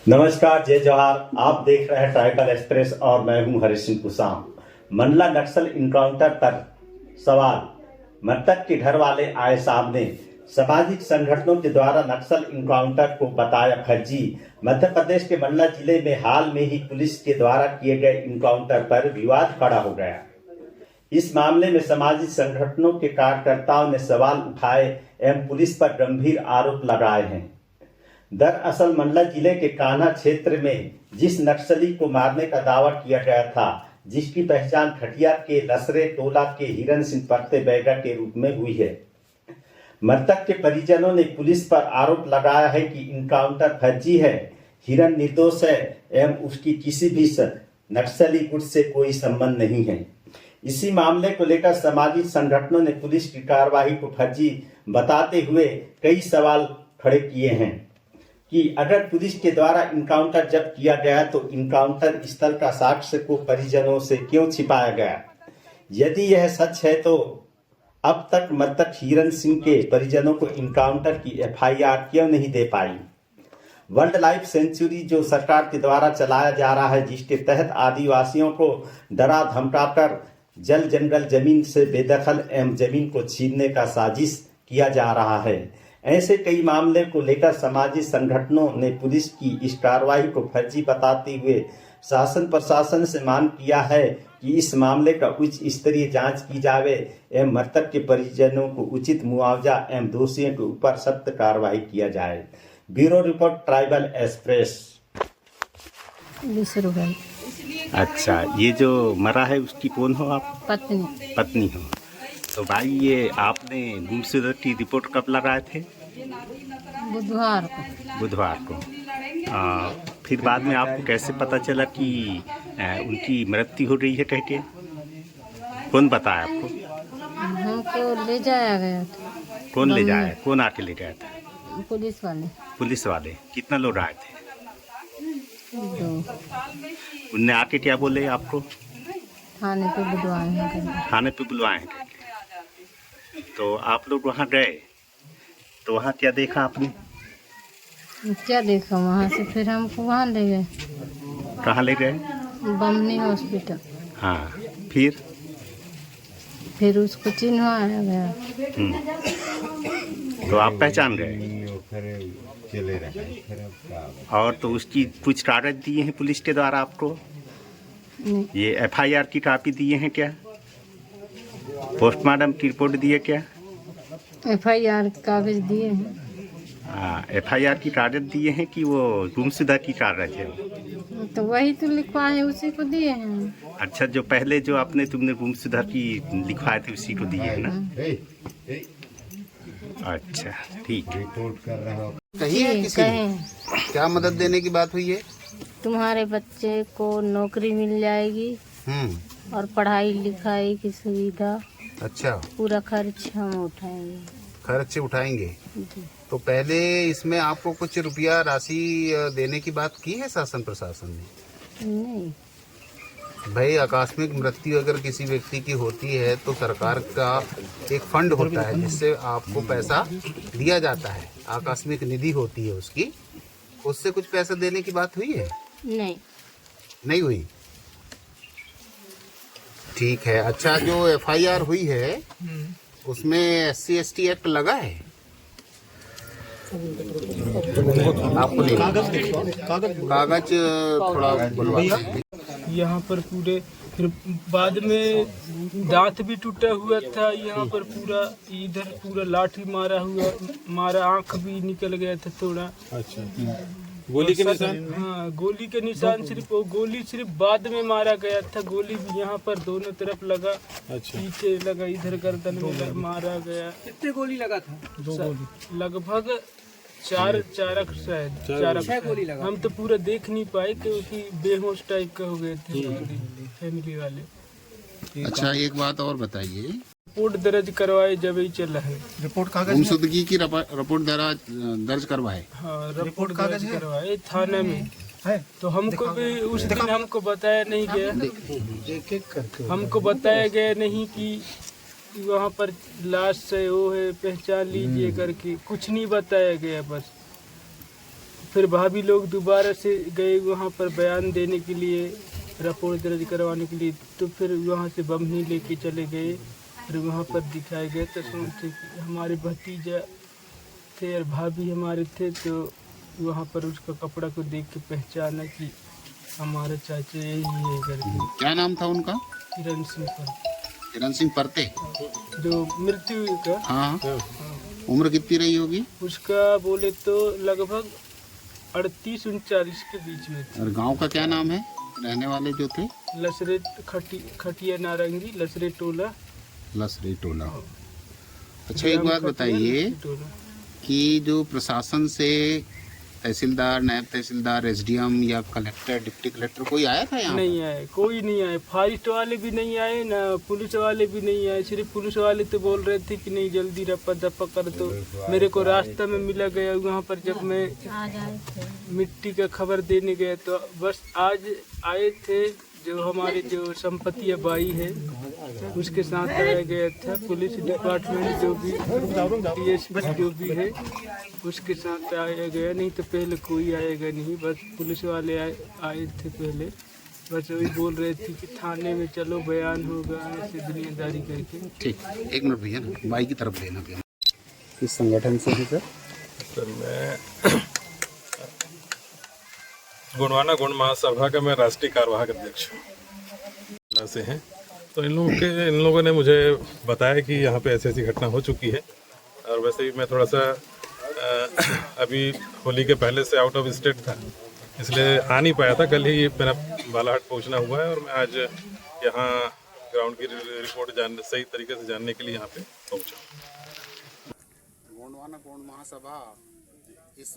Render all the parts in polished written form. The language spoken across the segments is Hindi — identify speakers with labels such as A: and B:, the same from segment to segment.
A: नमस्कार, जय जवाहर। आप देख रहे हैं ट्राइबल एक्सप्रेस और मैं हूं हरीश सिंह कुसाम। मंडला नक्सल इनकाउंटर पर सवाल, मृतक के घर वाले आए सामने। सामाजिक संगठनों के द्वारा नक्सल इनकाउंटर को बताया फर्जी। मध्य प्रदेश के मंडला जिले में हाल में ही पुलिस के द्वारा किए गए इनकाउंटर पर विवाद खड़ा हो गया। इस मामले में सामाजिक संगठनों के कार्यकर्ताओं ने सवाल उठाए एवं पुलिस पर गंभीर आरोप लगाए हैं। दरअसल मंडला जिले के कान्हा क्षेत्र में जिस नक्सली को मारने का दावा किया गया था, जिसकी पहचान खटियार के लसरे टोला के हिरन सिंह परते बैगा के रूप में हुई है, मृतक के परिजनों ने पुलिस पर आरोप लगाया है कि इनकाउंटर फर्जी है। हिरन निर्दोष है एवं उसकी किसी भी नक्सली गुट से कोई संबंध नहीं है। इसी मामले को लेकर सामाजिक संगठनों ने पुलिस की कार्रवाई को फर्जी बताते हुए कई सवाल खड़े किए हैं कि अगर पुलिस के द्वारा इनकाउंटर जब किया गया तो इनकाउंटर स्थल का साक्ष्य को परिजनों से क्यों छिपाया गया। यदि यह सच है तो अब तक मृतक हिरन सिंह के परिजनों को इनकाउंटर की एफआईआर क्यों नहीं दे पाई। वर्ल्ड लाइफ सेंचुरी जो सरकार के द्वारा चलाया जा रहा है, जिसके तहत आदिवासियों को डरा धमकाकर जल जंगल जमीन से बेदखल एवं जमीन को छीनने का साजिश किया जा रहा है। ऐसे कई मामले को लेकर सामाजिक संगठनों ने पुलिस की इस कार्रवाई को फर्जी बताते हुए शासन प्रशासन से मांग किया है कि इस मामले का उच्च स्तरीय जांच की जावे एवं मृतक के परिजनों को उचित मुआवजा एवं दोषियों के ऊपर सख्त कार्रवाई किया जाए। Bureau report, tribal express.
B: अच्छा, ये जो मरा है उसकी कौन हो आप? पत्नी हो। तो भाई, ये आपने गुमशुदा की रिपोर्ट कब लगाए थे? बुधवार को। फिर बाद में आपको कैसे पता चला कि उनकी मृत्यु हो रही है कह के? कौन बताया आपको?
C: हमको ले जाया गया था।
B: कौन ले जाया? कौन आके ले गया था?
C: पुलिस वाले।
B: कितना लोग आए थे?
C: 2।
B: उनने आके क्या बोले आपको?
C: थाने पे बुलवाए हैं।
B: तो आप लोग वहाँ गए तो वहाँ क्या देखा आपने?
C: क्या देखा वहाँ से, फिर हमको वहाँ ले गए।
B: कहाँ ले गए?
C: बमनी हॉस्पिटल।
B: हाँ, फिर
C: उसको चिन्हवाया गया।
B: तो आप पहचान गए और तो उसकी कुछ कागज दिए हैं पुलिस के द्वारा आपको? ये एफआईआर की कॉपी दिए हैं क्या? पोस्टमार्टम की रिपोर्ट दिए क्या?
C: एफआईआर कागज दिए हैं।
B: एफआईआर की कागज दिए हैं कि वो गुमशुदा की कागज है?
C: तो वही तो लिखवाए, उसी को दिए हैं।
B: अच्छा, जो पहले जो तुमने गुमशुदा की लिखवाए थे उसी को दिए है ना? अच्छा, ठीक है।
D: कहीं क्या मदद देने की बात हुई है?
C: तुम्हारे बच्चे को नौकरी मिल जाएगी और पढ़ाई लिखाई की सुविधा।
D: अच्छा,
C: पूरा खर्च हम उठाएंगे।
D: खर्च उठाएंगे? तो पहले इसमें आपको कुछ रुपया राशि देने की बात की है शासन प्रशासन ने?
C: नहीं
D: भाई, आकस्मिक मृत्यु अगर किसी व्यक्ति की होती है तो सरकार का एक फंड होता है जिससे आपको पैसा दिया जाता है, आकस्मिक निधि होती है उसकी, उससे कुछ पैसा देने की बात हुई है? नहीं हुई। ठीक है। अच्छा, जो एफआईआर हुई है उसमें SC/ST एक्ट लगा है? आपको नहीं कागज थोड़ा बुलवा।
E: यहाँ पर पूरे, फिर बाद में दांत भी टूटा हुआ था। यहाँ पर पूरा इधर पूरा लाठी मारा, आंख भी निकल गया था थोड़ा। अच्छा, गोली के निशान? हाँ, गोली के निशान सिर्फ गोली सिर्फ बाद में मारा गया था। गोली भी यहाँ पर दोनों तरफ लगा। अच्छा, पीछे लगा, इधर गर्दन में मारा गया। कितने गोली लगा था? 2 गोली, लगभग 4 गोली लगा। हम तो पूरा देख नहीं पाए क्योंकि बेहोश टाइप का हो गए थे फैमिली वाले।
D: अच्छा, एक बात और बताइए।
E: रिपोर्ट दर्ज करवाए जब ही चला है।
D: रिपोर्ट कागज गुमशुदगी की रिपोर्ट दर्ज करवाए?
E: हाँ, रिपोर्ट दर्ज करवाए थाने में है। तो हमको भी उस दिन हमको बताया नहीं गया, हमको बताया गया नहीं कि वहाँ पर लाश से वो है, पहचान लीजिए करके, कुछ नहीं बताया गया। बस फिर भाभी लोग दोबारा से गए वहाँ पर बयान देने के लिए, रिपोर्ट दर्ज करवाने के लिए। तो फिर वहाँ से बमनी लेके चले गए, फिर वहाँ पर दिखाए गए तो सोचते कि हमारे भतीजा थे और भाभी हमारे थे। तो वहाँ पर उसका कपड़ा को देख के पहचाना कि हमारे चाचा यही है करके।
D: क्या नाम था उनका?
E: किरण सिंह पर,
D: किरण सिंह परते,
E: जो मृत्यु का।
D: हाँ। उम्र कितनी रही होगी?
E: उसका बोले तो लगभग 38-39 के बीच में था।
D: और गांव का क्या नाम है रहने वाले जो थे?
E: लसरे खटिया नारंगी, लसरे टोला।
D: लसरे टोला। अच्छा, एक बात बताइए कि जो प्रशासन से तहसीलदार, नायब तहसीलदार, एसडीएम या कलेक्टर, डिप्टी कलेक्टर कोई आया था यहाँ?
E: नहीं आए, कोई नहीं आए। फॉरेस्ट वाले भी नहीं आए, ना पुलिस वाले भी नहीं आए। सिर्फ पुलिस वाले तो बोल रहे थे कि नहीं जल्दी रप्पा दप्पा कर दो। मेरे को रास्ता में मिला गया वहाँ पर, जब मैं मिट्टी का खबर देने गया तो बस आज आए थे। जो हमारे जो संपत्ति बाई है उसके साथ आया गया था। पुलिस डिपार्टमेंट जो भी डीएसपी जो भी है उसके साथ आया गया, नहीं तो पहले कोई आएगा नहीं। बस पुलिस वाले आए थे पहले, बस वही बोल रहे थे कि थाने में चलो बयान होगा, ऐसे दुनियादारी करके।
D: ठीक, एक मिनट भैया, बाई की तरफ लेना भैया। किस संगठन से है सर?
F: सर मैं गुणवाना गुण महासभा का मैं राष्ट्रीय कार्यवाहक अध्यक्ष हूँ से हैं। तो इन लोगों ने मुझे बताया कि यहाँ पे ऐसी घटना हो चुकी है। और वैसे भी मैं थोड़ा सा अभी होली के पहले से आउट ऑफ स्टेट था, इसलिए आ नहीं पाया था। कल ही मेरा बालाहाट पहुँचना हुआ है और मैं आज यहाँ ग्राउंड की रिपोर्ट सही तरीके से जानने के लिए यहाँ पे पहुँचा।
D: गोंडवाना गोंड महासभा इस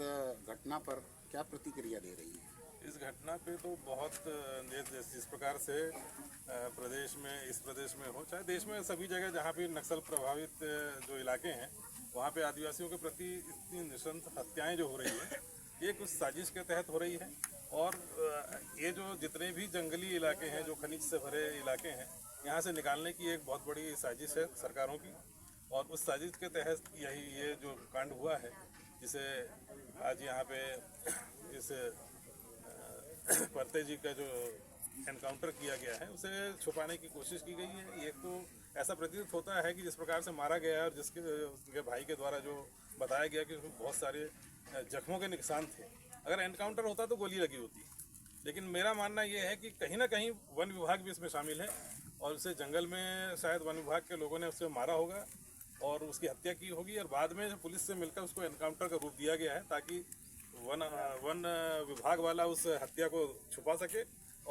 D: घटना पर क्या प्रतिक्रिया दे रही है?
F: इस घटना पे तो बहुत जिस प्रकार से इस प्रदेश में हो, चाहे देश में सभी जगह जहाँ पे नक्सल प्रभावित जो इलाके हैं वहाँ पे आदिवासियों के प्रति इतनी नृशंस हत्याएं जो हो रही है, ये कुछ साजिश के तहत हो रही है। और ये जो जितने भी जंगली इलाके हैं, जो खनिज से भरे इलाके हैं, यहाँ से निकालने की एक बहुत बड़ी साजिश है सरकारों की। और उस साजिश के तहत ये जो कांड हुआ है, जिसे आज यहाँ पे इस परते जी का जो एनकाउंटर किया गया है उसे छुपाने की कोशिश की गई है। एक तो ऐसा प्रतीत होता है कि जिस प्रकार से मारा गया है और उसके भाई के द्वारा जो बताया गया कि उसमें बहुत सारे जख्मों के निशान थे, अगर एनकाउंटर होता तो गोली लगी होती। लेकिन मेरा मानना ये है कि कहीं ना कहीं वन विभाग भी इसमें शामिल है और उसे जंगल में शायद वन विभाग के लोगों ने उसे मारा होगा और उसकी हत्या की होगी। और बाद में पुलिस से मिलकर उसको एनकाउंटर का रूप दिया गया है ताकि वन विभाग वाला उस हत्या को छुपा सके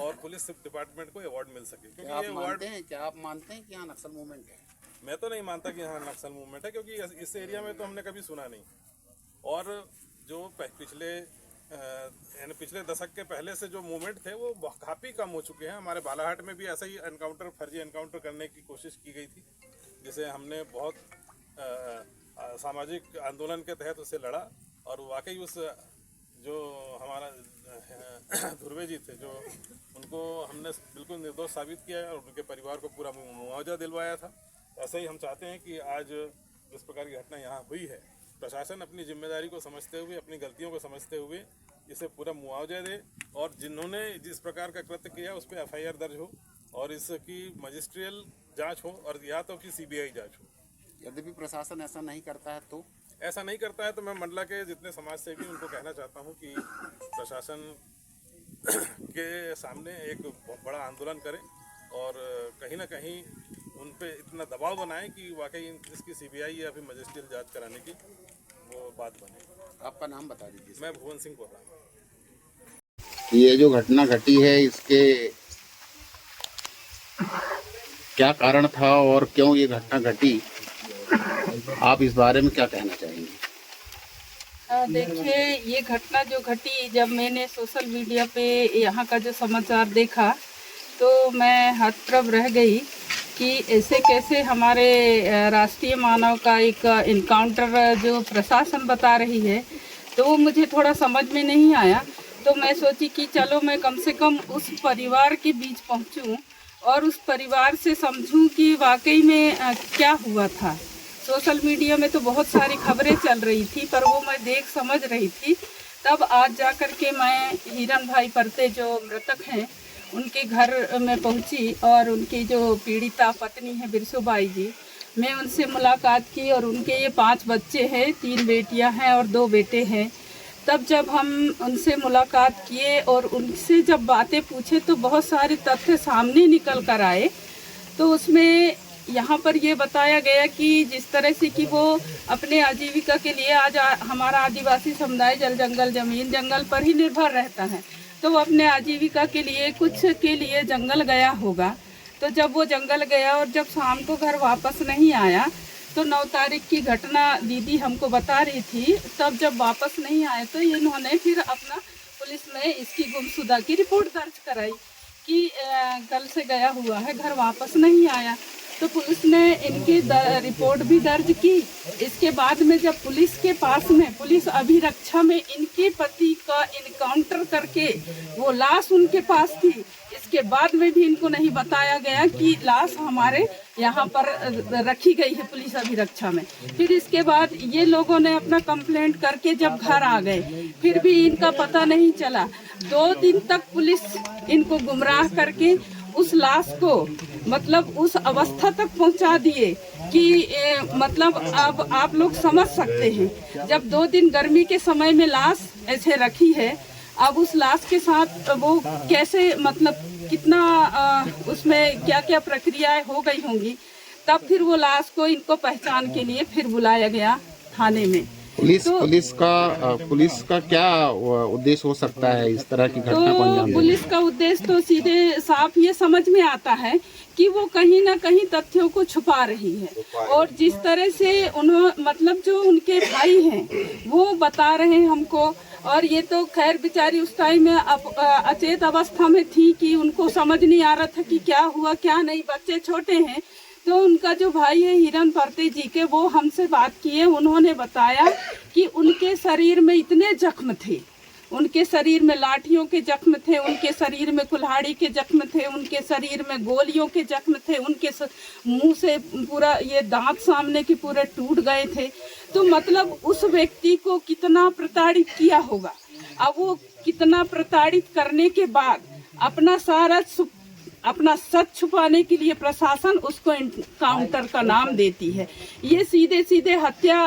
F: और पुलिस डिपार्टमेंट को अवार्ड मिल सके। क्योंकि ये अवार्ड
D: क्या आप मानते हैं कि यहाँ नक्सल मूवमेंट है?
F: मैं तो नहीं मानता कि यहाँ नक्सल मूवमेंट है, क्योंकि इस एरिया में तो हमने कभी सुना नहीं। और जो पिछले दशक के पहले से जो मूवमेंट थे वो काफ़ी कम हो चुके हैं। हमारे बालाहाट में भी ऐसा ही फर्जी एनकाउंटर करने की कोशिश की गई थी, जिसे हमने बहुत सामाजिक आंदोलन के तहत उसे लड़ा। और वाकई उस जो हमारा ध्रुवे जी थे, जो उनको हमने बिल्कुल निर्दोष साबित किया है और उनके परिवार को पूरा मुआवजा दिलवाया था। ऐसा ही हम चाहते हैं कि आज जिस प्रकार की घटना यहाँ हुई है, प्रशासन अपनी जिम्मेदारी को समझते हुए, अपनी गलतियों को समझते हुए इसे पूरा मुआवजा दे और जिन्होंने जिस प्रकार का कृत्य किया उस पर FIR दर्ज हो और इसकी मजिस्ट्रियल जांच हो और या तो कि CBI जांच हो।
D: यद्यपि प्रशासन ऐसा नहीं करता है तो
F: मैं मंडला के जितने समाज सेवी उनको कहना चाहता हूं कि प्रशासन के सामने एक बहुत बड़ा आंदोलन करें और कहीं ना कहीं उन पे इतना दबाव बनाएं कि वाकई इसकी CBI या फिर मजिस्ट्रियल जांच कराने की वो बात बने।
D: आपका नाम बता दीजिए।
F: मैं भुवन सिंह बोल रहा हूँ।
D: ये जो घटना घटी है, इसके क्या कारण था और क्यों ये घटना घटी, आप इस बारे में क्या कहना चाहेंगे?
G: देखिए, ये घटना जो घटी, जब मैंने सोशल मीडिया पे यहाँ का जो समाचार देखा तो मैं हतप्रभ रह गई कि ऐसे कैसे हमारे राष्ट्रीय मानव का एक इनकाउंटर जो प्रशासन बता रही है, तो वो मुझे थोड़ा समझ में नहीं आया। तो मैं सोची कि चलो मैं कम से कम उस परिवार के बीच पहुँचूँ और उस परिवार से समझूं कि वाकई में क्या हुआ था। सोशल मीडिया में तो बहुत सारी खबरें चल रही थी, पर वो मैं देख समझ रही थी। तब आज जा कर के मैं हिरन भाई परते जो मृतक हैं उनके घर में पहुंची और उनकी जो पीड़िता पत्नी है बिरसुबाई जी, मैं उनसे मुलाकात की और उनके ये 5 बच्चे हैं, 3 बेटियां हैं और 2 बेटे हैं। तब जब हम उनसे मुलाकात किए और उनसे जब बातें पूछे तो बहुत सारे तथ्य सामने निकल कर आए। तो उसमें यहाँ पर ये बताया गया कि जिस तरह से कि वो अपने आजीविका के लिए आज हमारा आदिवासी समुदाय जल जंगल जमीन जंगल पर ही निर्भर रहता है, तो वो अपने आजीविका के लिए कुछ के लिए जंगल गया होगा। तो जब वो जंगल गया और जब शाम को घर वापस नहीं आया तो 9 तारीख की घटना दीदी हमको बता रही थी। तब जब वापस नहीं आए तो इन्होंने फिर अपना पुलिस में इसकी गुमशुदा की रिपोर्ट दर्ज कराई कि कल से गया हुआ है, घर वापस नहीं आया। तो पुलिस ने इनकी रिपोर्ट भी दर्ज की। इसके बाद में जब पुलिस के पास में पुलिस अभिरक्षा में इनके पति का इनकाउंटर करके वो लाश उनके पास थी, इसके बाद में भी इनको नहीं बताया गया कि लाश हमारे यहाँ पर रखी गई है पुलिस अभिरक्षा में। फिर इसके बाद ये लोगों ने अपना कंप्लेंट करके जब घर आ गए फिर भी इनका पता नहीं चला। 2 दिन तक पुलिस इनको गुमराह करके उस लाश को मतलब उस अवस्था तक पहुंचा दिए कि मतलब अब आप लोग समझ सकते हैं जब 2 दिन गर्मी के समय में लाश ऐसे रखी है, अब उस लाश के साथ वो कैसे मतलब कितना उसमें क्या क्या प्रक्रियाएं हो गई होंगी। तब फिर वो लाश को इनको पहचान के लिए फिर बुलाया गया थाने में।
D: पुलिस का क्या उद्देश्य हो सकता है इस तरह की घटना को अंजाम देने?
G: पुलिस का उद्देश्य तो सीधे साफ ये समझ में आता है कि वो कहीं ना कहीं तथ्यों को छुपा रही है। और जिस तरह से उन्होंने मतलब जो उनके भाई हैं वो बता रहे हैं हमको, और ये तो खैर बेचारी उस टाइम में अचेत अवस्था में थी कि उनको समझ नहीं आ रहा था कि क्या हुआ क्या नहीं, बच्चे छोटे हैं। तो उनका जो भाई है हिरन परते जी के, वो हमसे बात किए, उन्होंने बताया कि उनके शरीर में इतने जख्म थे, उनके शरीर में लाठियों के जख्म थे, उनके शरीर में कुल्हाड़ी के जख्म थे, उनके शरीर में गोलियों के जख्म थे, उनके मुंह से पूरा ये दांत सामने के पूरे टूट गए थे। तो मतलब उस व्यक्ति को कितना प्रताड़ित किया होगा। अब वो कितना प्रताड़ित करने के बाद अपना सच छुपाने के लिए प्रशासन उसको एनकाउंटर का नाम देती है। ये सीधे सीधे हत्या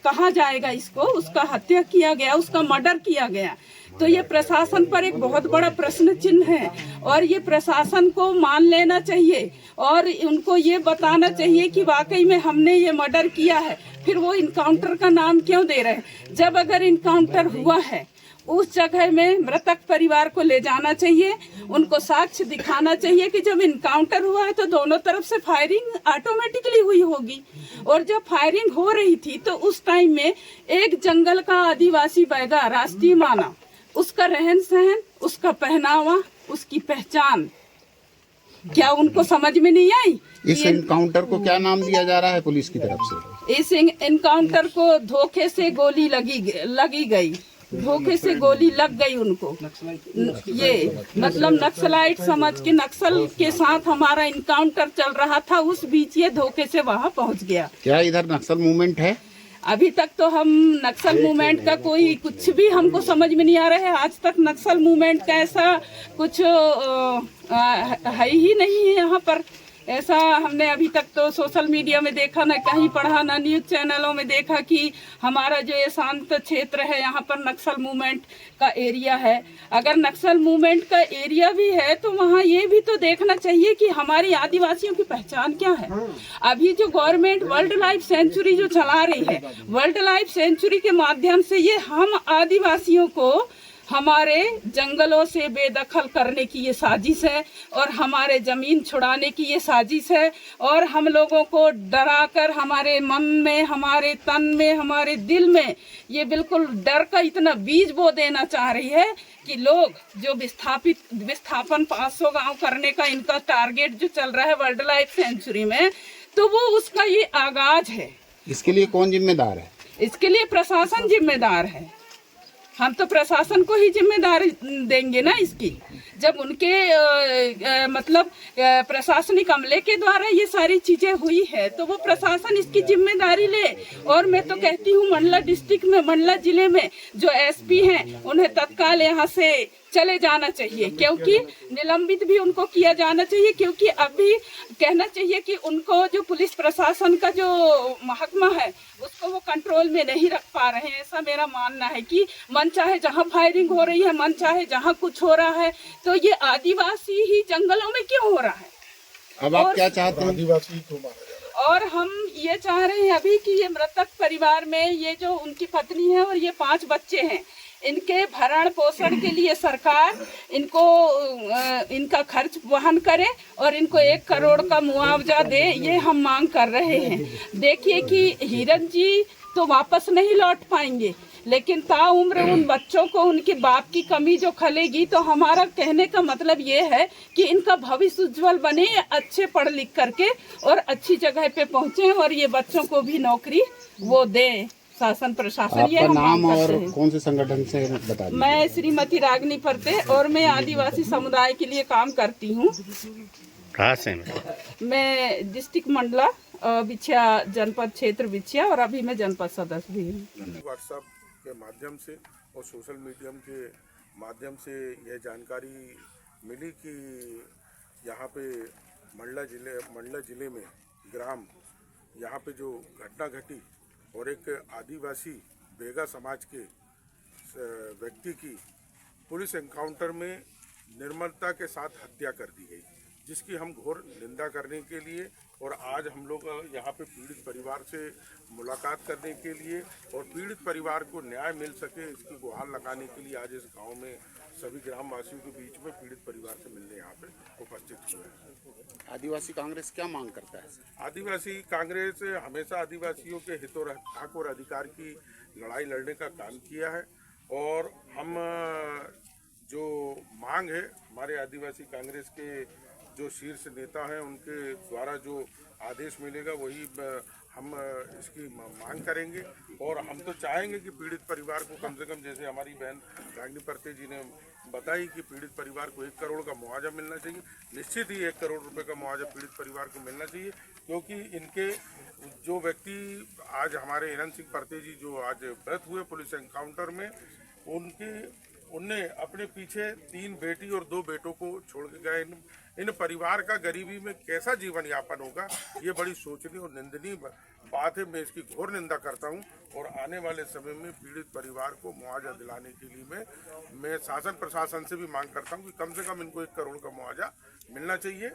G: कहा जाएगा इसको, उसका हत्या किया गया, उसका मर्डर किया गया। तो ये प्रशासन पर एक बहुत बड़ा प्रश्न चिन्ह है और ये प्रशासन को मान लेना चाहिए और उनको ये बताना चाहिए कि वाकई में हमने ये मर्डर किया है। फिर वो इनकाउंटर का नाम क्यों दे रहे हैं? जब अगर इनकाउंटर हुआ है उस जगह में मृतक परिवार को ले जाना चाहिए, उनको साक्ष्य दिखाना चाहिए कि जब इनकाउंटर हुआ है तो दोनों तरफ से फायरिंग ऑटोमेटिकली हुई होगी। और जब फायरिंग हो रही थी तो उस टाइम में एक जंगल का आदिवासी बैगा राष्ट्रीय मानव, उसका रहन सहन, उसका पहनावा, उसकी पहचान क्या उनको समझ में नहीं आई?
D: इस एनकाउंटर को क्या नाम दिया जा रहा है पुलिस की तरफ से?
G: इस एनकाउंटर को धोखे से गोली लगी गई, धोखे से गोली लग गई उनको। ये मतलब नक्सलाइट समझ के नक्सल के साथ हमारा इनकाउंटर चल रहा था, उस बीच ये धोखे से वहाँ पहुँच गया।
D: क्या इधर नक्सल मूवमेंट है?
G: अभी तक तो हम नक्सल मूवमेंट का कोई कुछ भी हमको समझ में नहीं आ रहा है। आज तक नक्सल मूवमेंट का ऐसा कुछ है ही नहीं है यहाँ पर। ऐसा हमने अभी तक तो सोशल मीडिया में देखा, ना कहीं पढ़ा, ना न्यूज चैनलों में देखा कि हमारा जो ये शांत क्षेत्र है यहाँ पर नक्सल मूवमेंट का एरिया है। अगर नक्सल मूवमेंट का एरिया भी है तो वहाँ ये भी तो देखना चाहिए कि हमारी आदिवासियों की पहचान क्या है। अभी जो गवर्नमेंट वर्ल्ड लाइफ सेंचुरी जो चला रही है, वर्ल्ड लाइफ सेंचुरी के माध्यम से ये हम आदिवासियों को हमारे जंगलों से बेदखल करने की ये साजिश है और हमारे ज़मीन छुड़ाने की ये साजिश है। और हम लोगों को डराकर हमारे मन में, हमारे तन में, हमारे दिल में ये बिल्कुल डर का इतना बीज बो देना चाह रही है कि लोग जो विस्थापन 500 गांव करने का इनका टारगेट जो चल रहा है वर्ल्ड लाइफ सेंचुरी में, तो वो उसका ये आगाज है।
D: इसके लिए कौन जिम्मेदार है?
G: इसके लिए प्रशासन जिम्मेदार है। हम तो प्रशासन को ही जिम्मेदारी देंगे ना इसकी। जब उनके मतलब प्रशासनिक अमले के द्वारा ये सारी चीजें हुई है तो वो प्रशासन इसकी जिम्मेदारी ले। और मैं तो कहती हूँ मंडला डिस्ट्रिक्ट में, मंडला जिले में जो एसपी हैं उन्हें तत्काल यहाँ से चले जाना चाहिए, क्योंकि निलंबित भी उनको किया जाना चाहिए, क्योंकि अभी कहना चाहिए कि उनको जो पुलिस प्रशासन का जो महकमा है उसको वो कंट्रोल में नहीं रख पा रहे हैं। ऐसा मेरा मानना है कि मन चाहे जहाँ फायरिंग हो रही है, मन चाहे जहाँ कुछ हो रहा है, तो ये आदिवासी ही जंगलों में क्यों हो रहा है?
D: अब आप क्या चाहते हैं?
F: आदिवासी को मारा जा रहा
G: और हम ये चाह रहे हैं अभी कि ये मृतक परिवार में ये जो उनकी पत्नी है और ये 5 बच्चे हैं, इनके भरण पोषण के लिए सरकार इनको इनका खर्च वहन करे और इनको 1 करोड़ का मुआवजा दे, ये हम मांग कर रहे हैं। देखिए कि हिरन जी तो वापस नहीं लौट पाएंगे, लेकिन ताउम्र उन बच्चों को उनके बाप की कमी जो खलेगी, तो हमारा कहने का मतलब ये है कि इनका भविष्य उज्जवल बने, अच्छे पढ़ लिख करके और अच्छी जगह पे पहुंचे और ये बच्चों को भी नौकरी वो दे शासन प्रशासन। ये हम
D: नाम
G: मांग
D: और
G: करते हैं।
D: कौन से संगठन से बता दीजिए?
G: मैं श्रीमती रागनी फरते और मैं आदिवासी समुदाय के लिए काम करती हूँ।
B: कहाँ से?
G: मैं डिस्ट्रिक्ट मंडला बिछिया जनपद क्षेत्र बिछिया और अभी मैं जनपद सदस्य भी हूँ।
F: व्हाट्सएप के माध्यम से और सोशल मीडिया के माध्यम से यह जानकारी मिली कि यहाँ पे मंडला जिले में ग्राम यहाँ पे जो घटना घटी और एक आदिवासी बेगा समाज के व्यक्ति की पुलिस एनकाउंटर में निर्ममता के साथ हत्या कर दी गई, जिसकी हम घोर निंदा करने के लिए और आज हम लोग यहाँ पे पीड़ित परिवार से मुलाकात करने के लिए और पीड़ित परिवार को न्याय मिल सके इसकी गुहार लगाने के लिए आज इस गांव में सभी ग्रामवासियों के बीच में पीड़ित परिवार से मिलने यहाँ पे उपस्थित हुए हैं।
D: आदिवासी कांग्रेस क्या मांग करता है सर?
F: आदिवासी कांग्रेस हमेशा आदिवासियों के हितों हक और अधिकार की लड़ाई लड़ने का काम किया है और हम जो मांग है हमारे आदिवासी कांग्रेस के जो शीर्ष नेता हैं उनके द्वारा जो आदेश मिलेगा वही हम इसकी मांग करेंगे और हम तो चाहेंगे कि पीड़ित परिवार को कम से कम, जैसे हमारी बहन रागनी फरते जी ने बताई कि पीड़ित परिवार को 1 करोड़ का मुआवजा मिलना चाहिए। निश्चित ही 1 करोड़ रुपए का मुआवजा पीड़ित परिवार को मिलना चाहिए, क्योंकि इनके जो व्यक्ति आज हमारे हिरन सिंह फरते जी जो आज मृत हुए पुलिस एनकाउंटर में, उनने अपने पीछे 3 बेटी और 2 बेटों को छोड़ के गए। इन परिवार का गरीबी में कैसा जीवन यापन होगा, ये बड़ी सोचनीय और निंदनीय बात है। मैं इसकी घोर निंदा करता हूँ और आने वाले समय में पीड़ित परिवार को मुआवजा दिलाने के लिए मैं शासन प्रशासन से भी मांग करता हूँ कि कम से कम इनको 1 करोड़ का मुआवजा मिलना चाहिए,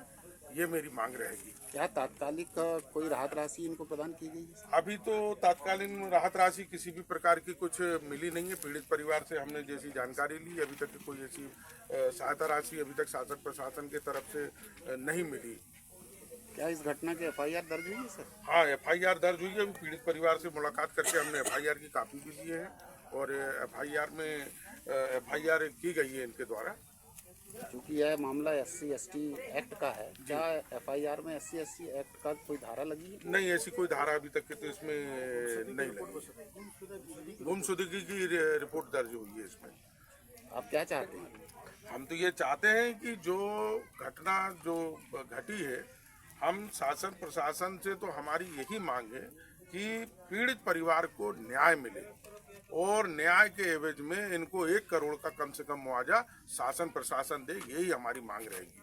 F: ये मेरी मांग रहेगी।
D: क्या तात्कालिक कोई राहत राशि इनको प्रदान की गई है?
F: अभी तो तात्कालीन राहत राशि किसी भी प्रकार की कुछ मिली नहीं है। पीड़ित परिवार से हमने जैसी जानकारी ली, अभी तक कोई ऐसी सहायता राशि अभी तक शासन प्रशासन के तरफ से नहीं मिली।
D: क्या इस घटना की FIR दर्ज हुई है सर?
F: हाँ, FIR दर्ज हुई है। अभी पीड़ित परिवार से मुलाकात करके हमने FIR की कापी भी दी है और FIR में FIR की गई है इनके द्वारा।
D: क्योंकि यह मामला SC/ST एक्ट का है, क्या FIR में SC/ST एक्ट का कोई धारा लगी है?
F: नहीं, ऐसी कोई धारा अभी तक के तो इसमें नहीं लगी। गुमशुदगी की रिपोर्ट दर्ज हुई है इसमें।
D: आप क्या चाहते हैं?
F: हम तो ये चाहते हैं कि जो घटना जो घटी है, हम शासन प्रशासन से तो हमारी यही मांग है कि पीड़ित परिवार को न्याय मिले और न्याय के एवज में इनको 1 करोड़ का कम से कम मुआवजा शासन प्रशासन दे, यही हमारी मांग रहेगी।